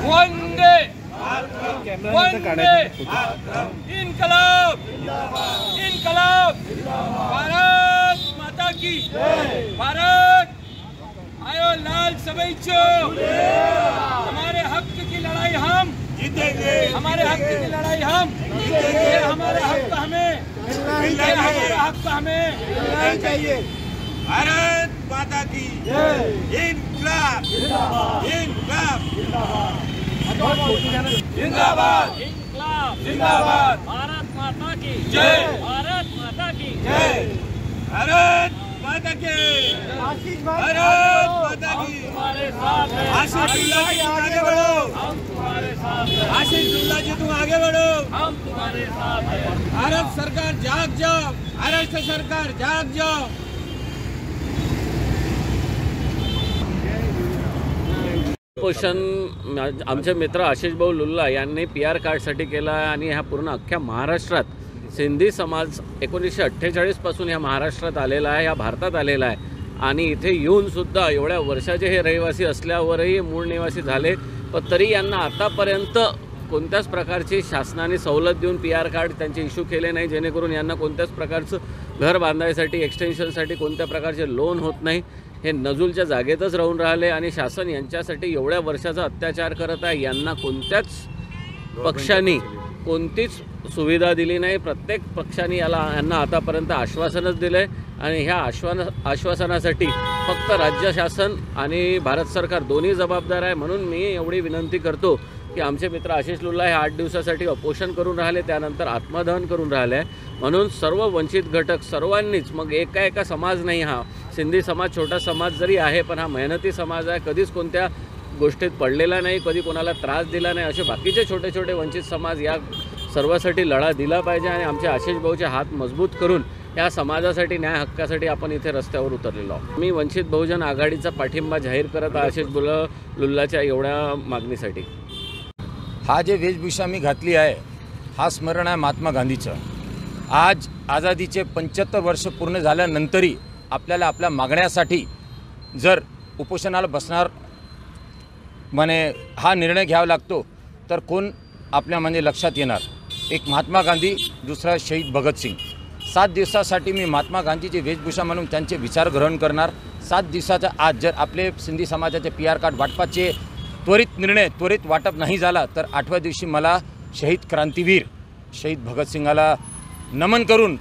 वंदे वंदे इनकलाब इनकलाब भारत माता की भारत आयो लाल सबैचो हमारे हक की लड़ाई हम जीतेंगे हमारे हक की लड़ाई हम जीतेंगे हमारे हक हमें हमारे हक हमें चाहिए भारत माता की इनकलाब इनकलाब जिंदाबाद जिंदाबाद भारत माता की जय भारत माता की जय भारत माता की भारत माता की हमारे साथ है आशीष जी तुम आगे बढ़ो हम तुम्हारे साथ है आशीष जी तुम आगे बढ़ो हम तुम्हारे साथ है भारत सरकार जाग जाओ महाराष्ट्र सरकार जाग जाओ पोषण आमचे मित्र आशिष भाऊ लुल्ला यांनी PR कार्डसाठी केला आहे आणि ह्या पूर्ण अख्ख्या महाराष्ट्रात सिंधी समाज 1948 पासून ह्या महाराष्ट्रात आलेला आहे, ह्या भारतात आलेला आहे आणि इथे येऊन सुद्धा एवढ्या वर्षाचे हे रहिवासी असल्यावरही मूळ निवासी झाले, पण तरी यांना आतापर्यंत कोणत्याच प्रकारची शासनाने सवलत देऊन PR कार्ड त्यांचे इश्यू केले नाही, जेणेकरून यांना कोणत्याच प्रकारचं घर बांधायसाठी एक्सटेन्शनसाठी कोणत्या प्रकारचे लोन होत नाही. हे नजूलच्या जागेतच राहून राहिले आणि शासन यांच्यासाठी एवढ्या वर्षाचा अत्याचार करत आहे. यांना कोणत्याच पक्षांनी कोणतीच सुविधा दिली नाही. प्रत्येक पक्षाने यांना आतापर्यंत आश्वासनच दिलं आहे आणि ह्या आश्वासनासाठी फक्त राज्य शासन आणि भारत सरकार दोन्ही जबाबदार आहे. म्हणून मी एवढी विनंती करतो की आमचे मित्र आशिष लुल्ला हे 8 दिवसासाठी उपोषण करून राहिले, त्यानंतर आत्मदहन करून राहिले आहे. म्हणून सर्व वंचित घटक सर्वांनीच, मग एका समाज नाही, हा सिंधी समाज छोटा समाज जरी आहे पण हा मेहनती समाज आहे, कधीच कोणत्या गोष्टीत पडलेला नाही, कधी कोणाला त्रास दिला नाही, असे बाकीचे छोटे छोटे वंचित समाज या सर्वासाठी लढा दिला पाहिजे आणि आमचे आशिष भाऊचे हात मजबूत करून या समाजासाठी न्याय हक्कासाठी आपण इथे रस्त्यावर उतरलेलो आहोत. मी वंचित बहुजन आघाडीचा पाठिंबा जाहीर करत आशिष लुल्लाच्या एवढ्या मागणीसाठी. हा जे वेशभूषा मी घातली आहे हा स्मरण आहे महात्मा गांधीचं. आज आझादीचे 75 वर्ष पूर्ण झाल्यानंतरही आपल्याला आपल्या मागण्यासाठी जर उपोषणाला बसणार हा निर्णय घ्यावा लागतो तर कोण आपल्या लक्षात येणार. एक महात्मा गांधी, दुसरा शहीद भगतसिंग. 7 दिवसासाठी मी महात्मा गांधीची वेशभूषा म्हणून त्यांचे विचार ग्रहण करणार. 7 दिवसाच्या आज जर आपले सिंधी समाजाचे PR कार्ड वाटपाचे त्वरित वाटप नाही झाला तर 8व्या दिवशी मला शहीद क्रांतीवीर शहीद भगतसिंगाला नमन करून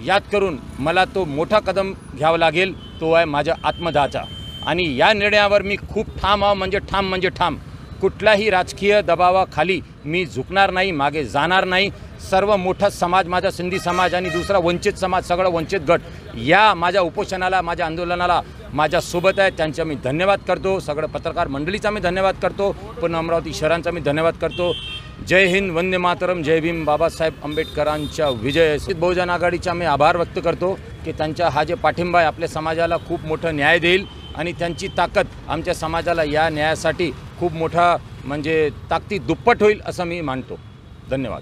याद करून मला तो मोठा कदम घ्यावा लागेल, तो आहे माझ्या आत्मदाहाचा. आणि या निर्णयावर मी खूप ठाम आहे, ठाम. कुठल्याही राजकीय दबावाखाली मी झुकणार नाही, मागे जाणार नाही. सर्व मोठा समाज माझा सिंधी समाज आणि दुसरा वंचित समाज, सगळं वंचित गट या माझ्या उपोषणाला, माझ्या आंदोलनाला माझ्यासोबत आहे. त्यांचा मी धन्यवाद करतो. सगळं पत्रकार मंडळीचा मी धन्यवाद करतो. पण अमरावती शहरांचा मी धन्यवाद करतो. जय हिंद, वंदे मातरम, जय भीम. बाबासाहेब आंबेडकरांच्या विजय. बहुजन आघाडीचा मी आभार व्यक्त करतो की त्यांचा हा जे पाठिंबा आहे आपल्या समाजाला खूप मोठा न्याय देईल आणि त्यांची ताकद आमच्या समाजाला या न्यायासाठी खूप मोठा ताकदी दुप्पट होईल असं मी मानतो. धन्यवाद.